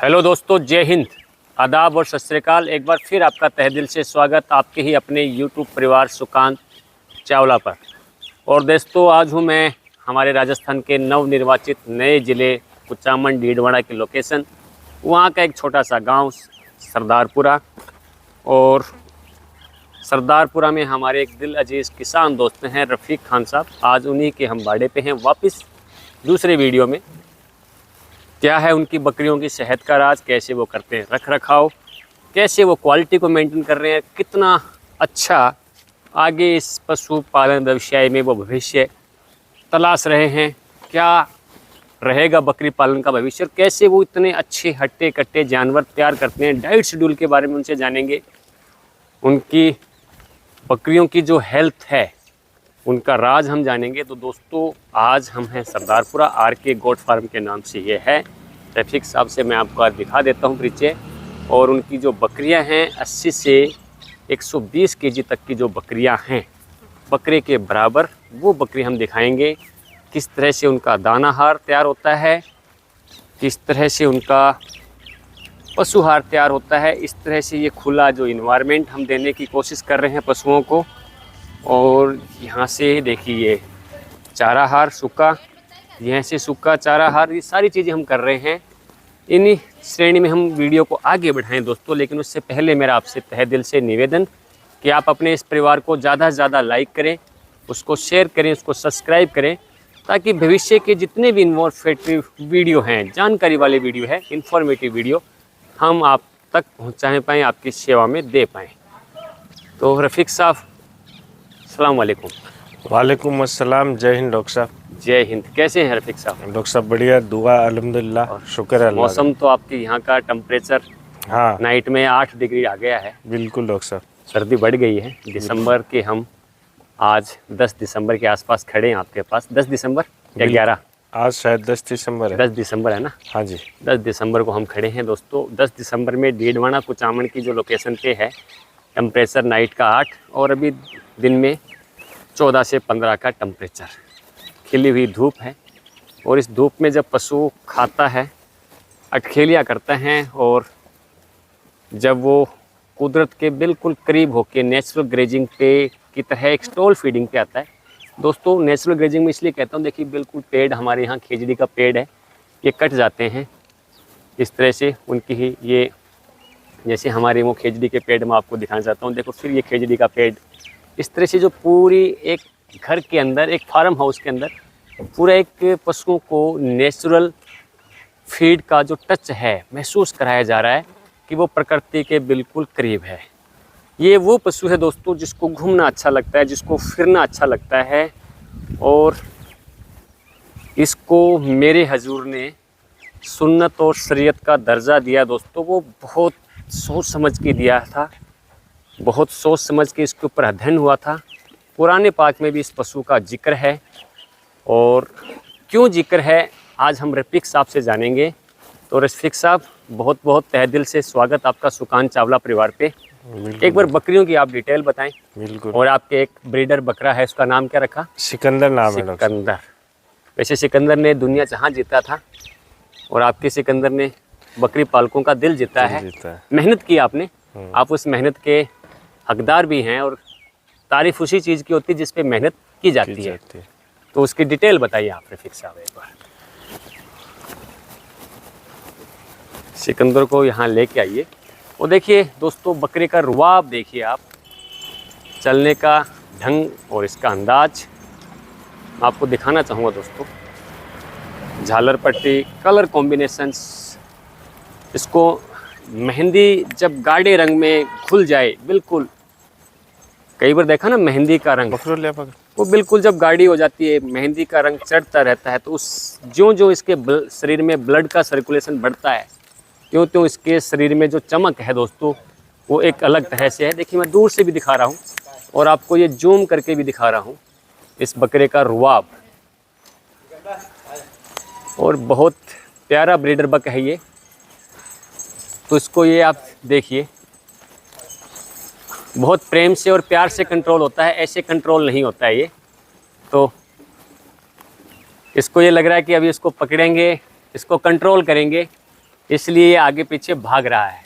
Hello दोस्तों, जय हिंद, आदाब और सत श्री अकाल। एक बार फिर आपका तहे दिल से स्वागत आपके ही अपने यूट्यूब परिवार सुकांत चावला पर। और दोस्तों, आज हूँ मैं हमारे राजस्थान के नवनिर्वाचित नए ज़िले कुचामन डीडवाड़ा की लोकेशन, वहाँ का एक छोटा सा गांव सरदारपुरा। और सरदारपुरा में हमारे एक दिल अजीज़ किसान दोस्त हैं रफ़ीक खान साहब। आज उन्हीं के हम बाड़े पे हैं वापस दूसरे वीडियो में। क्या है उनकी बकरियों की सेहत का राज, कैसे वो करते हैं रख रखाव, कैसे वो क्वालिटी को मेंटेन कर रहे हैं, कितना अच्छा आगे इस पशुपालन व्यवसाय में वो भविष्य तलाश रहे हैं, क्या रहेगा बकरी पालन का भविष्य, और कैसे वो इतने अच्छे हट्टे कट्टे जानवर तैयार करते हैं। डाइट शेड्यूल के बारे में उनसे जानेंगे, उनकी बकरियों की जो हेल्थ है उनका राज हम जानेंगे। तो दोस्तों, आज हम हैं सरदारपुरा, RK गोट फार्म के नाम से ये है। रफ़ीक साहब से मैं आपको आज दिखा देता हूँ परिचय। और उनकी जो बकरियां हैं 80 से 120 केजी तक की जो बकरियां हैं, बकरे के बराबर, वो बकरी हम दिखाएंगे। किस तरह से उनका दानाहार तैयार होता है, किस तरह से उनका पशुहार तैयार होता है। इस तरह से ये खुला जो इन्वायरमेंट हम देने की कोशिश कर रहे हैं पशुओं को। और यहाँ से देखिए चाराहार सूखा, यहाँ से सूखा चाराहार, ये सारी चीज़ें हम कर रहे हैं। इन्हीं श्रेणी में हम वीडियो को आगे बढ़ाएं दोस्तों। लेकिन उससे पहले मेरा आपसे तहे दिल से निवेदन कि आप अपने इस परिवार को ज़्यादा से ज़्यादा लाइक करें, उसको शेयर करें, उसको सब्सक्राइब करें, ताकि भविष्य के जितने भी इन्फॉर्मेटिव वीडियो हैं, जानकारी वाले वीडियो है, इन्फॉर्मेटिव वीडियो हम आप तक पहुँचा पाएँ, आपकी सेवा में दे पाएँ। तो रफ़ीक साहब, अस्सलाम वालेकुम। वालेकुम अस्सलाम। जय हिंद डॉक्टर साहब। जय हिंद। कैसे हैं रफ़ीक साहब? डॉक्टर साहब बढ़िया, दुआ अल्हम्दुलिल्लाह, शुक्र है अल्लाह का। मौसम तो आपके यहाँ का टेम्परेचर हाँ नाइट में 8 डिग्री आ गया है। बिल्कुल डॉक्टर साहब, सर्दी बढ़ गई है। दिसंबर के हम आज 10 दिसंबर के आसपास खड़े हैं आपके पास। 10 दिसंबर या 11? आज शायद 10 दिसंबर है। 10 दिसंबर है ना? हाँ जी, 10 दिसंबर को हम खड़े हैं दोस्तों। 10 दिसंबर में डीडवाड़ा कुचामन की जो लोकेशन पे है, टेम्परेचर नाइट का 8 और अभी दिन में 14 से 15 का टेम्परेचर, खिली हुई धूप है। और इस धूप में जब पशु खाता है, अटखेलियाँ करता है, और जब वो कुदरत के बिल्कुल करीब होके नेचुरल ग्रेजिंग पे की तरह एक स्टॉल फीडिंग पे आता है दोस्तों। नेचुरल ग्रेजिंग में इसलिए कहता हूँ, देखिए बिल्कुल पेड़, हमारे यहाँ खेजड़ी का पेड़ है, ये कट जाते हैं इस तरह से। उनकी ही ये, जैसे हमारे वो खेजड़ी के पेड़ मैं आपको दिखाना चाहता हूँ, देखो फिर ये खेजड़ी का पेड़, इस तरह से जो पूरी एक घर के अंदर, एक फार्म हाउस के अंदर पूरा एक पशुओं को नेचुरल फीड का जो टच है महसूस कराया जा रहा है कि वो प्रकृति के बिल्कुल करीब है। ये वो पशु है दोस्तों जिसको घूमना अच्छा लगता है, जिसको फिरना अच्छा लगता है। और इसको मेरे हजूर ने सुन्नत और शरीयत का दर्जा दिया दोस्तों। वो बहुत सोच समझ के दिया था, बहुत सोच समझ के इसके ऊपर अध्ययन हुआ था। कुरान पाक में भी इस पशु का जिक्र है। और क्यों जिक्र है आज हम रफ़ीक साहब से जानेंगे। तो रफ़ीक साहब, बहुत बहुत तहे दिल से स्वागत आपका सुकांत चावला परिवार पे। एक बार बकरियों की आप डिटेल बताएं। बिल्कुल। और आपके एक ब्रीडर बकरा है, उसका नाम क्या रखा? सिकंदर नाम है डॉक्टर। सिकंदर। वैसे सिकंदर ने दुनिया जहाँ जीता था, और आपके सिकंदर ने बकरी पालकों का दिल जीता है। मेहनत की आपने, आप उस मेहनत के हकदार भी हैं। और तारीफ उसी चीज़ की होती है जिस पे मेहनत की जाती है। तो उसकी डिटेल बताइए आप रफ़ीक साहब एक बार। सिकंदर को यहाँ लेके आइए। और देखिए दोस्तों, बकरे का रुआब देखिए आप, चलने का ढंग और इसका अंदाज मैं आपको दिखाना चाहूँगा दोस्तों। झालर पट्टी, कलर कॉम्बिनेशंस, इसको मेहंदी जब गाढ़े रंग में घुल जाए, बिल्कुल कई बार देखा ना मेहंदी का रंग, वो बिल्कुल जब गाढ़ी हो जाती है, मेहंदी का रंग चढ़ता रहता है, तो उस जो इसके शरीर में ब्लड का सर्कुलेशन बढ़ता है, त्यों त्यों इसके शरीर में जो चमक है दोस्तों, वो एक अलग तरह से है। देखिए मैं दूर से भी दिखा रहा हूँ और आपको ये जूम करके भी दिखा रहा हूँ इस बकरे का रुआब। और बहुत प्यारा ब्रीडर बक है ये। तो इसको ये आप देखिए, बहुत प्रेम से और प्यार से कंट्रोल होता है, ऐसे कंट्रोल नहीं होता है ये। तो इसको ये लग रहा है कि अभी इसको पकड़ेंगे, इसको कंट्रोल करेंगे, इसलिए ये आगे पीछे भाग रहा है।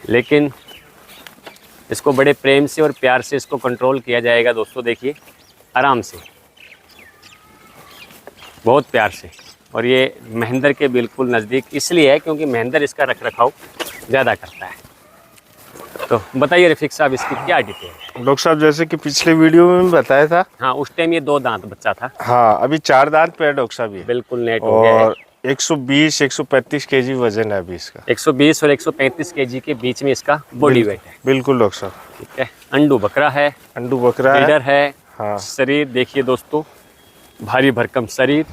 लेकिन इसको बड़े प्रेम से और प्यार से इसको कंट्रोल किया जाएगा दोस्तों। देखिए आराम से, बहुत प्यार से। और ये महेंद्र के बिल्कुल नज़दीक इसलिए है क्योंकि महेंद्र इसका रख रखाव ज़्यादा करता है। तो बताइए रफीक साहब इसकी क्या डिटेल है? डॉक्टर साहब जैसे कि पिछले वीडियो में बताया था, हाँ उस टाइम ये 2 दांत बच्चा था। हाँ अभी 4 दांत पे है डॉक्टर साहब ये। बिल्कुल नेट हो गया है। और 120-135 केजी वजन है अभी इसका। 120 और 135 केजी के बीच में इसका बॉडी वेट है। बिल्कुल डॉक्टर साहब। ठीक है। अंडू बकरा है, अंडू बकरा ब्रीडर है। हाँ। शरीर देखिए दोस्तों, भारी भरकम शरीर।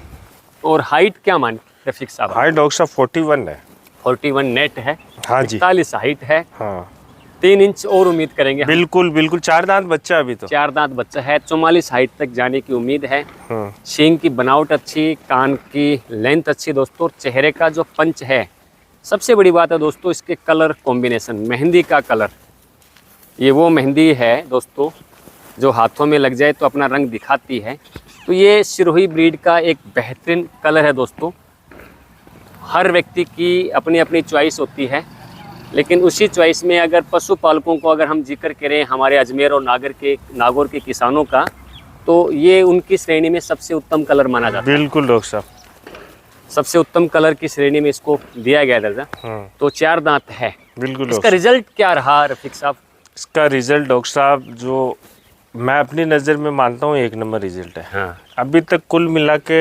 और हाइट क्या मान रफीक साहब? हाइट डॉक्टर साहब 41 है। 41 नेट है। हाँ जी। 41 हाइट है। हाँ 3 इंच और उम्मीद करेंगे। बिल्कुल बिल्कुल 4 दांत बच्चा अभी तो। 4 दांत बच्चा है। 44 हाइट तक जाने की उम्मीद है। हाँ। सींग की बनावट अच्छी, कान की लेंथ अच्छी दोस्तों। चेहरे का जो पंच है, सबसे बड़ी बात है दोस्तों इसके कलर कॉम्बिनेशन, मेहंदी का कलर। ये वो मेहंदी है दोस्तों जो हाथों में लग जाए तो अपना रंग दिखाती है। तो ये सिरोही ब्रीड का एक बेहतरीन कलर है दोस्तों। हर व्यक्ति की अपनी अपनी चॉइस होती है, लेकिन उसी चॉइस में अगर पशुपालकों को अगर हम जिक्र करें हमारे अजमेर और नागौर के किसानों का, तो ये उनकी श्रेणी में सबसे उत्तम कलर माना जाता है। बिल्कुल डॉक्टर साहब। सबसे उत्तम कलर की श्रेणी में इसको दिया गया दर्जा। हाँ। तो 4 दांत है। बिल्कुल। इसका रिजल्ट क्या रहा रफीक साहब? इसका रिजल्ट डॉक्टर साहब जो मैं अपनी नज़र में मानता हूँ 1 नंबर रिजल्ट है। हाँ। अभी तक कुल मिला के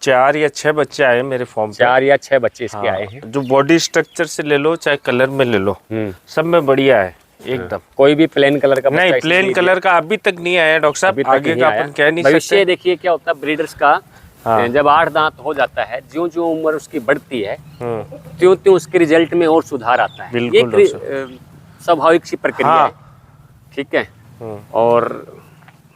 4 या 6 बच्चे आए मेरे फॉर्म पे। 4 या 6 बच्चे इसके हाँ। आए हैं। जो बॉडी स्ट्रक्चर से ले लो चाहे कलर में ले लो, सब में बढ़िया है एकदम। कोई भी प्लेन कलर का नहीं, प्लेन कलर का अभी तक नहीं आया डॉक्टर साहब। आगे का अपन कह नहीं भविष्य सकते। देखिए क्या होता है ब्रीडर्स का। हाँ। जब 8 दांत हो जाता है, ज्यों ज्यों उम्र उसकी बढ़ती है, त्यों त्यों उसके रिजल्ट में और सुधार आता है। बिल्कुल ये स्वाभाविक सी प्रक्रिया हाँ। है। ठीक है। और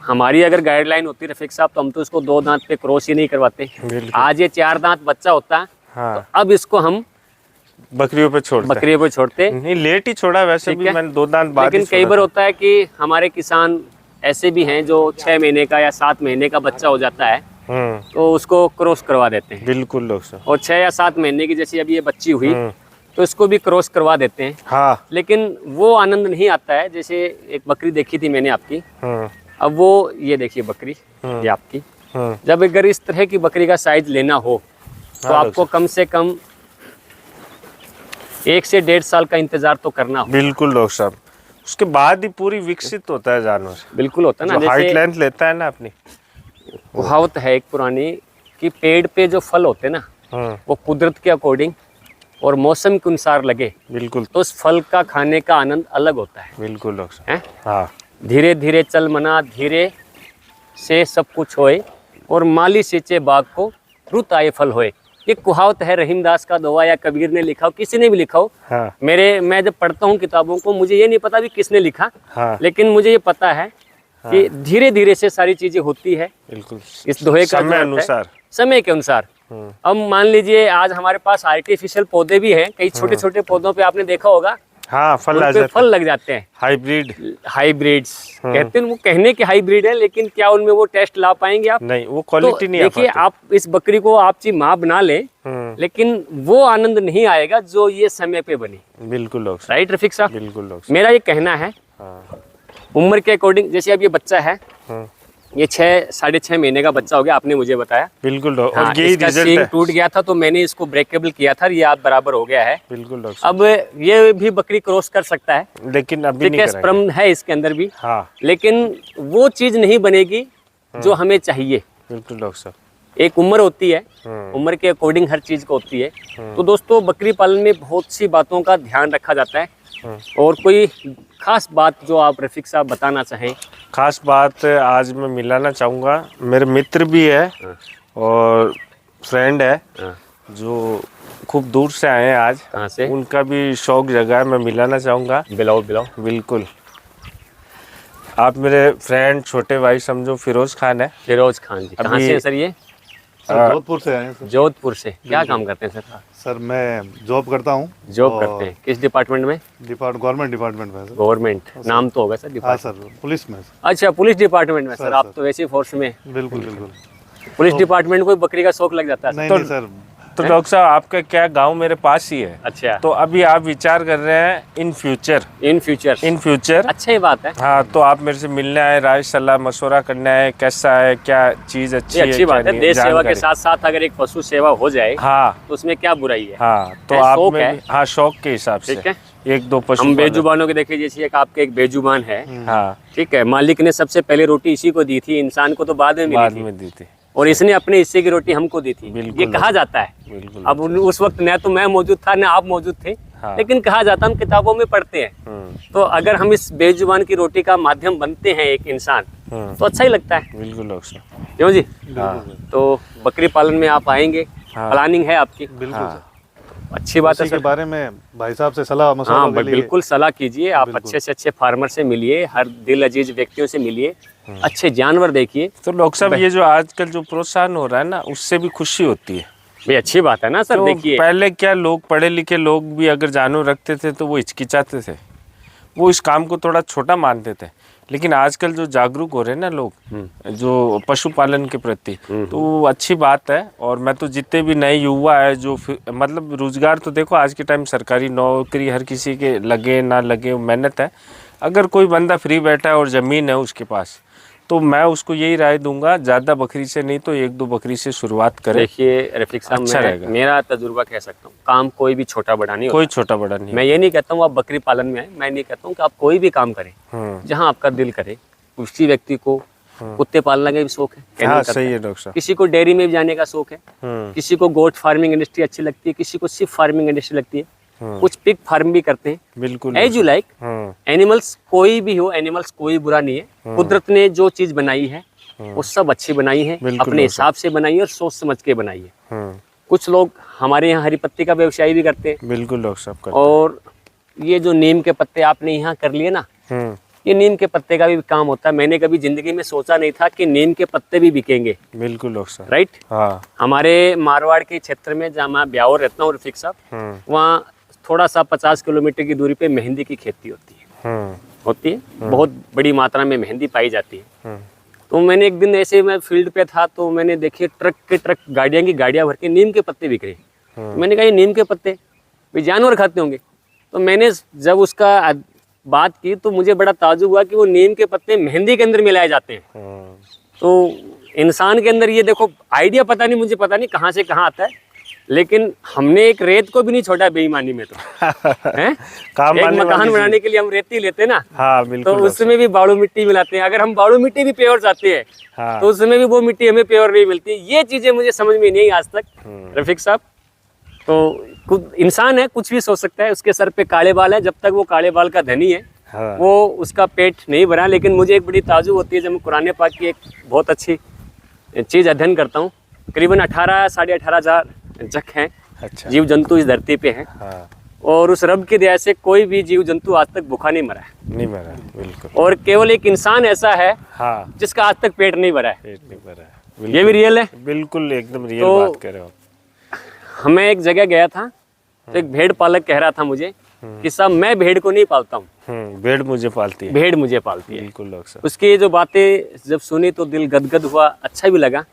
हमारी अगर गाइडलाइन होती रफीक साहब तो हम तो इसको 2 दांत पे क्रॉस ही नहीं करवाते। आज ये 4 दांत बच्चा होता है। हाँ। तो अब इसको हम बकरियों पे छोड़ते नहीं, लेट ही छोड़ा वैसे भी मैंने 2 दांत बाद। लेकिन कई बार होता है कि हमारे किसान ऐसे भी हैं जो 6 महीने का या 7 महीने का बच्चा हो जाता है तो उसको क्रॉस करवा देते हैं। बिल्कुल डॉक्टर साहब। और 6 या 7 महीने की जैसी अभी ये बच्ची हुई तो इसको भी क्रॉस करवा देते हैं। हाँ। लेकिन वो आनंद नहीं आता है। जैसे एक बकरी देखी थी मैंने आपकी, अब वो ये देखिए बकरी ये आपकी। जब अगर इस तरह की बकरी का साइज लेना हो तो आपको कम से कम 1 से 1.5 साल का इंतजार तो करना हो। बिल्कुल डॉक्टर साहब। उसके बाद ही पूरी विकसित होता है जानवर। बिल्कुल होता है ना। जो हाइट लेंथ लेता है ना अपनी। कहावत है एक पुरानी कि पेड़ पे जो फल होते हैं ना वो कुदरत के अकॉर्डिंग और मौसम के अनुसार लगे, बिल्कुल, तो उस फल का खाने का आनंद अलग होता है। बिल्कुल डॉक्टर साहब। हैं? हाँ। धीरे धीरे चल मना, धीरे से सब कुछ होए, और माली सींचे बाग को रुत आए फल होए। ये कहावत है रहीमदास का दोहा, या कबीर ने लिखा हो, किसी ने भी लिखा हो। हाँ। मैं जब पढ़ता हूँ किताबों को मुझे ये नहीं पता भी किसने लिखा। हाँ। लेकिन मुझे ये पता है कि धीरे धीरे से सारी चीजें होती है। बिल्कुल इस दोहे का समय अनुसार, समय के अनुसार। अब मान लीजिए आज हमारे पास आर्टिफिशियल पौधे भी हैं, कई छोटे छोटे पौधों पे आपने देखा होगा। हाँ, फल लग जाते हैं। हाइब्रिड्स कहते हैं, वो कहने के हाइब्रिड है, लेकिन क्या उनमें वो टेस्ट ला पाएंगे आप? नहीं, वो क्वालिटी नहीं आ पाती। देखिए आप इस बकरी को आपकी माँ बना ले, लेकिन वो आनंद नहीं आएगा जो ये समय पे बनी। बिल्कुल डॉक्टर, राइट रफीक साहब? बिल्कुल डॉक्टर। मेरा ये कहना है उम्र के अकॉर्डिंग, जैसे अब ये बच्चा है, ये 6-6.5 महीने का बच्चा हो गया, आपने मुझे बताया। बिल्कुल डॉक्टर। हाँ, इसका सींग टूट गया था तो मैंने इसको ब्रेकेबल किया था, ये आप बराबर हो गया है। बिल्कुल डॉक्टर। अब ये भी बकरी क्रॉस कर सकता है, लेकिन अभी नहीं करेंगे। स्पर्म है इसके अंदर भी। हाँ। लेकिन वो चीज नहीं बनेगी जो हमें चाहिए। बिल्कुल डॉक्टर साहब। एक उम्र होती है, उम्र के अकॉर्डिंग हर चीज को होती है। तो दोस्तों बकरी पालन में बहुत सी बातों का ध्यान रखा जाता है। और कोई खास बात जो आप रफीक साहब बताना चाहें? खास बात आज मैं मिलाना चाहूँगा, मेरे मित्र भी है और फ्रेंड है जो खूब दूर से आए हैं आज। कहाँ से? उनका भी शौक जगह है, मैं मिलाना चाहूँगा। बिलाओ। बिल्कुल। आप मेरे फ्रेंड छोटे भाई समझो, फिरोज खान है। फिरोज खान जी कहाँ से हैं सर? ये जोधपुर से आए हैं सर। जोधपुर से। क्या काम करते हैं सर? सर मैं जॉब करता हूँ। जॉब करते हैं किस डिपार्टमेंट में? गवर्नमेंट डिपार्टमेंट में सर। गवर्नमेंट नाम तो होगा सर हाँ डिपार्टमेंट? सर, पुलिस में सर। अच्छा, पुलिस डिपार्टमेंट में। सर सर, आप तो वैसे फोर्स में। बिल्कुल बिल्कुल। पुलिस डिपार्टमेंट को बकरी का शौक लग जाता है? नहीं नहीं सर, तो डॉक्टर साहब आपका क्या गांव मेरे पास ही है। अच्छा, तो अभी आप विचार कर रहे हैं इन फ्यूचर। अच्छा, ये बात है। हाँ, तो आप मेरे से मिलने आए, राय सलाह मशवरा करने आए, कैसा है, क्या चीज अच्छी ये है, अच्छी बात क्या है। नहीं, देश सेवा के जानकारी। साथ साथ अगर एक पशु सेवा हो जाए हाँ तो उसमें क्या बुराई है। हाँ, तो है, आप शौक में है। भी- हाँ, शौक के हिसाब से ठीक है। एक दो पशु हम पालन। बेजुबानों के देखिए, जैसे एक आपके एक बेजुबान है, हाँ, ठीक है, मालिक ने सबसे पहले रोटी इसी को दी थी, इंसान को तो बाद में बाद मिली थी, में दी थी। और इसने अपने हिस्से की रोटी हमको दी थी। बिल्कुल ये कहा जाता है। बिल्कुल। अब उस वक्त न तो मैं मौजूद था न आप मौजूद थे, हाँ। लेकिन कहा जाता, हम किताबों में पढ़ते हैं। तो अगर हम इस बेजुबान की रोटी का माध्यम बनते हैं एक इंसान, तो अच्छा ही लगता है। बिल्कुल डॉक्टर साहब। क्यों जी? हाँ तो बकरी पालन में आप आएंगे, हाँ। प्लानिंग है आपकी? बिल्कुल हाँ। सर। अच्छी बात है इसी के सर। बारे में भाई साहब से सलाह मशवरा हाँ, के लिए बिल्कुल सलाह कीजिए। आप बिल्कुल। अच्छे से अच्छे फार्मर से मिलिए, हर दिल अजीज व्यक्तियों से मिलिए, अच्छे जानवर देखिए। तो डॉक्टर साहब ये जो आजकल जो प्रोत्साहन हो रहा है ना, उससे भी खुशी होती है। भाई अच्छी बात है ना सर। तो देखिए, पहले क्या लोग पढ़े लिखे लोग भी अगर जानवर रखते थे तो वो हिचकिचाते थे, वो इस काम को थोड़ा छोटा मानते थे। लेकिन आजकल जो जागरूक हो रहे हैं ना लोग, जो पशुपालन के प्रति, तो वो अच्छी बात है। और मैं तो जितने भी नए युवा है जो मतलब रोजगार, तो देखो आज के टाइम सरकारी नौकरी हर किसी के लगे ना लगे, मेहनत है। अगर कोई बंदा फ्री बैठा है और ज़मीन है उसके पास, तो मैं उसको यही राय दूंगा, ज़्यादा बकरी से नहीं तो एक दो बकरी से शुरुआत करें। देखिए रफीक साहब, अच्छा रहेगा। मेरा तजुर्बा कह सकता हूँ, काम कोई भी छोटा बड़ा नहीं कोई होता। छोटा बड़ा नहीं। मैं ये नहीं कहता हूँ आप बकरी पालन में आए, मैं नहीं कहता हूँ कि आप कोई भी काम करें जहाँ आपका दिल करे। उसी व्यक्ति को कुत्ते पालने का भी शौक है, क्या नहीं हाँ करता सही है? है डॉक्टर साहब। किसी को डेयरी में भी जाने का शौक है, किसी को गोट फार्मिंग इंडस्ट्री अच्छी लगती है, किसी को सिर्फ फार्मिंग इंडस्ट्री लगती है, कुछ पिग फार्म भी करते हैं। बिल्कुल। एज यू लाइक, एनिमल्स कोई भी हो, एनिमल्स कोई बुरा नहीं है। कुदरत ने जो चीज बनाई है वो सब अच्छी बनाई है, बिल्कुल अपने हिसाब से बनाई है और सोच समझ के बनाई है। हम्म, कुछ लोग हमारे यहाँ हरी पत्ती का व्यवसाय भी करते हैं, बिल्कुल डॉक्टर साहब करते और ये जो नीम के पत्ते आपने यहाँ कर लिए ना, हैं। ये नीम के पत्ते का भी काम होता है। मैंने कभी जिंदगी में सोचा नहीं था कि नीम के पत्ते भी बिकेंगे। बिल्कुल डॉक्टर साहब। राइट। हाँ। हमारे मारवाड़ के क्षेत्र में जहाँ मैं ब्यावर रहता हूँ रफीक साहब, वहाँ थोड़ा सा 50 किलोमीटर की दूरी पे मेहंदी की खेती होती है। बहुत बड़ी मात्रा में मेहंदी पाई जाती है। तो मैंने एक दिन ऐसे, मैं फील्ड पे था, तो मैंने देखी ट्रक के ट्रक गाड़ियाँ की गाड़ियाँ भर के नीम के पत्ते बिक रहे। तो मैंने कहा ये नीम के पत्ते भी जानवर खाते होंगे। तो मैंने जब उसका बात की तो मुझे बड़ा ताज्जुब हुआ कि वो नीम के पत्ते मेहंदी के अंदर मिलाए जाते हैं। तो इंसान के अंदर ये देखो आइडिया, पता नहीं, मुझे पता नहीं कहाँ से कहाँ आता है, लेकिन हमने एक रेत को भी नहीं छोड़ा बेईमानी में। तो हैं? काम एक आने मकान वाली बनाने के लिए हम रेती लेते ना, हाँ तो बिल्कुल। उसमें भी बालू मिट्टी मिलाते हैं। अगर हम बालू मिट्टी भी प्योर चाहते हैं हाँ। तो उसमें भी वो मिट्टी हमें प्योर नहीं मिलती। ये चीजें मुझे समझ में नहीं आज तक रफीक साहब। तो इंसान है, कुछ भी सोच सकता है। उसके सर पे काले बाल है, जब तक वो काले बाल का धनी है हाँ। वो उसका पेट नहीं भरा। लेकिन मुझे एक बड़ी ताजुब होती है जब मैं कुरान पाक की एक बहुत अच्छी चीज़ अध्ययन करता हूँ। करीबन 18 साढ़े 18 हज़ार जख हैं, अच्छा। जीव जंतु इस धरती पे हैं, हाँ। और उस रब की दया से कोई भी जीव जंतु आज तक भूखा नहीं मरा है। नहीं मरा, बिल्कुल। और केवल एक इंसान ऐसा है हाँ, जिसका आज तक पेट नहीं भरा है। पेट नहीं भरा है। ये भी रियल है। बिल्कुल एकदम रियल तो बात कह रहे हो आप। मैं एक जगह गया था, तो एक भेड़ पालक कह रहा था मुझे कि साहब मैं भेड़ को नहीं पालता हूँ, भेड़ मुझे पालती है। भेड़ मुझे पालती है। बिल्कुल डॉक्टर साहब। उसकी जो बातें जब सुनी तो दिल गदगद हुआ, अच्छा भी लगा।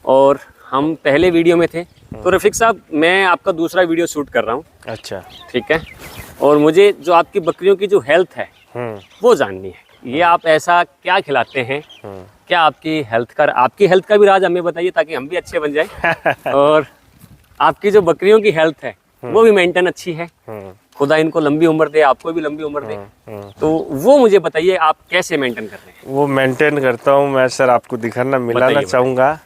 और हम पहले वीडियो में थे, तो रफीक साहब मैं आपका दूसरा वीडियो शूट कर रहा हूँ, अच्छा। ठीक है। और मुझे जो आपकी बकरियों की जो हेल्थ है वो जाननी है। ये आप ऐसा क्या खिलाते हैं, क्या आपकी हेल्थ का भी राज हमें बताइए, ताकि हम भी अच्छे बन जाएं। और आपकी जो बकरियों की हेल्थ है वो भी मेंटेन अच्छी है, खुदा इनको लंबी उम्र दे, आपको भी लंबी उम्र दे। तो वो मुझे बताइए आप कैसे मेंटेन कर रहे हैं। वो मेंटेन करता हूँ मैं सर, आपको दिखाना मिलाना चाहूँगा।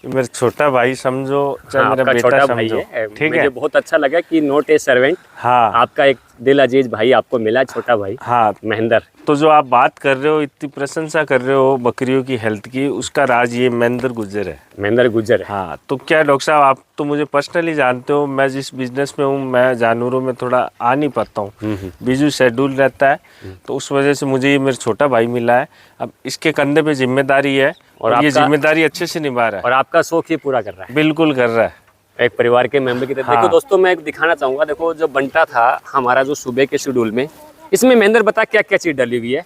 मेरा छोटा भाई समझो, चाहे हाँ, मेरा आपका बेटा छोटा भाई समझो, है। ठीक मुझे है। बहुत अच्छा लगा कि नॉट ए सर्वेंट, हाँ आपका एक दिल अजीज भाई आपको मिला, छोटा भाई हाँ। महेंद्र। तो जो आप बात कर रहे हो, इतनी प्रशंसा कर रहे हो बकरियों की हेल्थ की, उसका राज ये महेंद्र गुज्जर है। महेंद्र गुज्जर है। हाँ, तो क्या डॉक्टर साहब, आप तो मुझे पर्सनली जानते हो, मैं जिस बिजनेस में हूँ मैं जानवरों में थोड़ा आ नहीं पाता हूँ, बिजी शेड्यूल रहता है। तो उस वजह से मुझे ये मेरा छोटा भाई मिला है। अब इसके कंधे पे जिम्मेदारी है और ये जिम्मेदारी अच्छे से निभा रहा है। और आपका शौक ये पूरा कर रहा है। बिल्कुल कर रहा है, एक परिवार के मेंबर की तरह। हाँ। देखो दोस्तों, मैं एक दिखाना चाहूँगा। देखो जो बंटा था हमारा, जो सुबह के शेड्यूल में, इसमें महेंद्र बता क्या क्या चीज़ डली हुई है।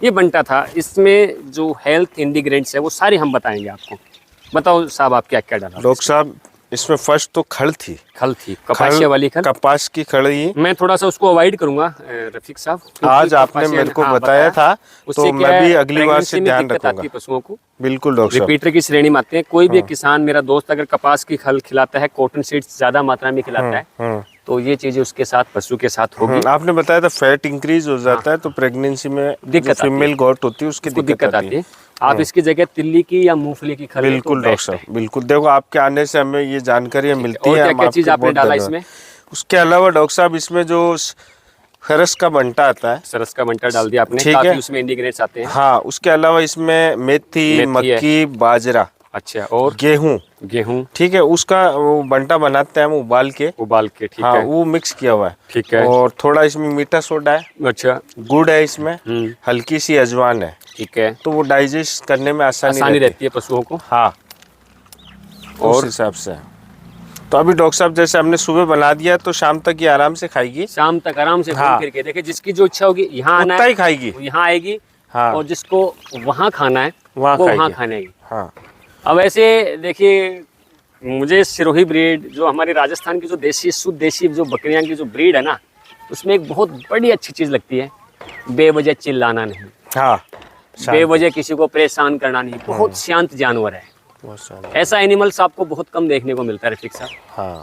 ये बंटा था, इसमें जो हेल्थ इंग्रेडिएंट्स है वो सारे हम बताएंगे आपको। बताओ साहब आप क्या क्या डाला। डॉक्टर साहब इसमें फर्स्ट तो खड़ थी, खल थी, कपासिया वाली खल। कपास की खड़ ही। मैं थोड़ा सा उसको अवॉइड करूंगा रफीक साहब, क्योंकि आज आपने कपासिया मेरे को हाँ, बताया था, उससे तो क्या मैं भी है, अगली बार से प्रेगनेंसी में ध्यान दिक्कत रखूंगा। आती है पशुओं को। बिल्कुल डॉक्टर साहब। रिपीटर की श्रेणी में आते हैं। कोई भी एक किसान, मेरा दोस्त अगर कपास की खल खिलाता है, कॉटन सीड्स ज्यादा मात्रा में खिलाता है, तो ये चीजें उसके साथ, पशु के साथ होगी। आपने बताया था फैट इंक्रीज हो जाता है, तो प्रेगनेंसी में दिक्कत आती है। फीमेल गॉट होती है उसकी दिक्कत आती है। आप इसकी जगह तिल्ली की या मूंगफली की खल लें तो बिल्कुल डॉक्टर बेस्ट है। साहब, बिल्कुल। देखो आपके आने से हमें ये जानकारियाँ मिलती और है। क्या हम क्या चीज आपके आपने बहुत डाला धन्यवाद। इसमें? उसके अलावा डॉक्टर साहब इसमें जो खरस का बंटा आता है, सरस का बंटा डाल दिया आपने, ठीक है। काफी उसमें इंग्रेडिएंट्स आते हैं। हाँ, उसके अलावा इसमें मेथी, मेथी है। मक्की, बाजरा, अच्छा, और गेहूं, गेहूं ठीक है, उसका वो बंटा बनाते हैं हम उबाल के। उबाल के, ठीक हाँ, है, वो मिक्स किया हुआ है। ठीक है। और थोड़ा इसमें मीठा सोडा है, अच्छा, गुड़ है इसमें, हल्की सी अजवान है, ठीक है। तो वो डाइजेस्ट करने में आसानी रहती है पशुओं को। हाँ, और उस हिसाब से। तो अभी डॉक्टर साहब जैसे हमने सुबह बना दिया, तो शाम तक ये आराम से खाएगी। शाम तक आराम से घूम हाँ। फिर के देखिए, जिसकी जो इच्छा होगी यहाँ आना उतना है ही खाएगी। वो यहाँ आएगी, हाँ। और जिसको वहाँ खाना है वहाँ वो वहाँ खाएगी। खाने आएगी। हाँ, अब ऐसे देखिए, मुझे सिरोही ब्रीड, जो हमारे राजस्थान की जो देसी शुद्ध देसी जो बकरियां की जो ब्रीड है ना, उसमें एक बहुत बड़ी अच्छी चीज़ लगती है, बेवजह चिल्लाना नहीं, हाँ, बेवजह किसी को परेशान करना नहीं। बहुत शांत जानवर है। बहुत सारा। ऐसा एनिमल्स आपको बहुत कम देखने को मिलता है रफीक साहब। हाँ,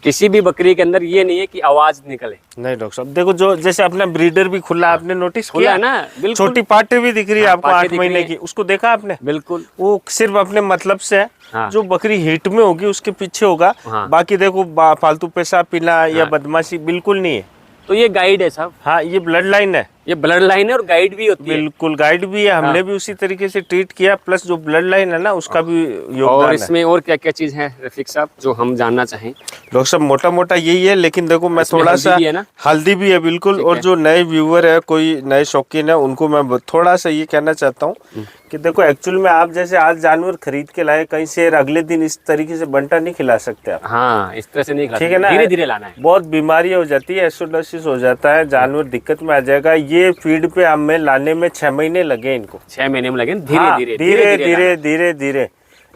किसी भी बकरी के अंदर ये नहीं है कि आवाज निकले। नहीं डॉक्टर साहब, देखो जो जैसे अपना ब्रीडर भी खुला, आपने नोटिस खुला किया है ना, बिल्कुल। छोटी पार्टी भी दिख रही है हाँ, आपको, पार्टी 8 दिख महीने रही है। की, उसको देखा आपने? बिल्कुल। वो सिर्फ अपने मतलब से है। हाँ। जो बकरी हीट में होगी उसके पीछे होगा। हाँ। बाकी देखो फालतू पैसा पीना या हाँ। बदमाशी बिल्कुल नहीं है। तो ये गाइड है साहब, हाँ, ये ब्लड लाइन है। ये ब्लड लाइन है और गाइड भी होती है। बिल्कुल गाइड भी है, हमने भी उसी तरीके से ट्रीट किया, प्लस जो ब्लड लाइन है ना उसका भी योगदान और है। इसमें और क्या क्या चीज है रफीक साहब जो हम जानना चाहें? डॉक्टर साहब, मोटा मोटा यही है, लेकिन देखो मैं इसमें थोड़ा हल्दी सा भी है ना? हल्दी भी है, बिल्कुल। ठीक और है। जो नए व्यूअर है, कोई नए शौकीन है, उनको मैं थोड़ा सा ये कहना चाहता हूँ कि देखो एक्चुअल में आप जैसे आज जानवर खरीद के लाए कहीं से, अगले दिन इस तरीके से बंटा नहीं खिला सकते आप। हाँ, इस तरह से नहीं ठीक है ना, धीरे धीरे लाना है। बहुत बीमारी हो जाती है, एसिडोसिस हो जाता है, जानवर दिक्कत में आ जाएगा। ये फीड पे हमें लाने में 6 महीने लगे इनको। 6 महीने में लगे, धीरे हाँ, धीरे धीरे धीरे धीरे धीरे।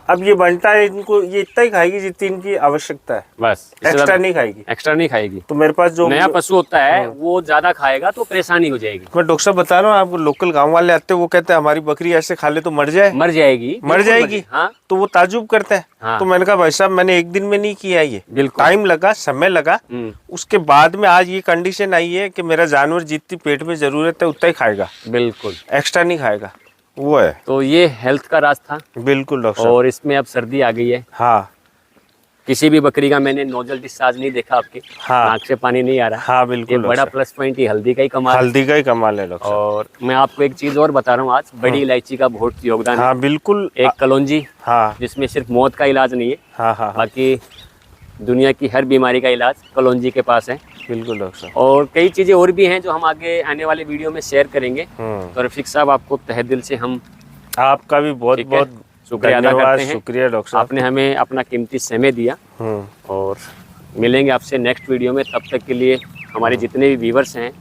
अब ये बंटा है, इनको ये इतना ही खाएगी जितनी इनकी आवश्यकता है, बस, एक्स्ट्रा नहीं खाएगी। एक्स्ट्रा नहीं खाएगी। तो मेरे पास जो नया पशु होता है वो ज्यादा खाएगा तो परेशानी हो जाएगी, मैं डॉक्टर साहब बता रहा हूँ आपको, लोकल गांव वाले आते हैं, वो कहते हैं हमारी बकरी ऐसे खा ले तो मर जाए, मर जाएगी, मर जाएगी। हाँ, तो वो ताजुब करते हैं। हाँ। तो मैंने कहा भाई साहब, मैंने एक दिन में नहीं किया ये, बिल्कुल। टाइम लगा, समय लगा। हम्म। उसके बाद में आज ये कंडीशन आई है कि मेरा जानवर जितनी पेट में जरूरत है उतना ही खाएगा, बिल्कुल, एक्स्ट्रा नहीं खाएगा। वो है। तो ये हेल्थ का राज था। बिल्कुल डॉक्टर साहब। और इसमें अब सर्दी आ गई है, हाँ, किसी भी बकरी का मैंने नोजल डिस्चार्ज नहीं देखा आपके, हाँ। नाक से पानी नहीं आ रहा। हाँ, ये बिल्कुल बड़ा डॉक्टर प्लस पॉइंट, ये हल्दी का ही कमाल साहब। है। हल्दी का ही कमाल है डॉक्टर साहब। और मैं आपको एक चीज और बता रहा हूँ, आज बड़ी इलायची का बहुत योगदान है। हाँ, बिल्कुल। एक कलौंजी, हाँ, जिसमें सिर्फ मौत का इलाज नहीं है, हाँ, हाँ, हाँ, बाकी दुनिया की हर बीमारी का इलाज कलौंजी के पास है। बिल्कुल डॉक्टर साहब। और कई चीज़ें और भी हैं जो हम आगे आने वाले वीडियो में शेयर करेंगे। हम्म। तो रफीक साहब, आपको तहे दिल से हम आपका भी बहुत ठीक है, बहुत शुक्रिया अदा धन्यवाद, करते हैं। शुक्रिया डॉक्टर साहब। आपने हमें अपना कीमती समय दिया। हम्म। और मिलेंगे आपसे नेक्स्ट वीडियो में। तब तक के लिए हमारे जितने भी व्यूवर्स हैं,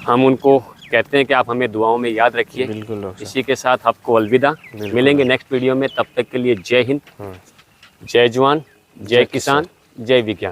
हम उनको कहते हैं कि आप हमें दुआओं में याद रखिए। बिल्कुल डॉक्टर साहब। इसी के साथ आपको अलविदा, मिलेंगे नेक्स्ट वीडियो में। तब तक के लिए जय हिंद, जय जवान, जय किसान, जय विज्ञान।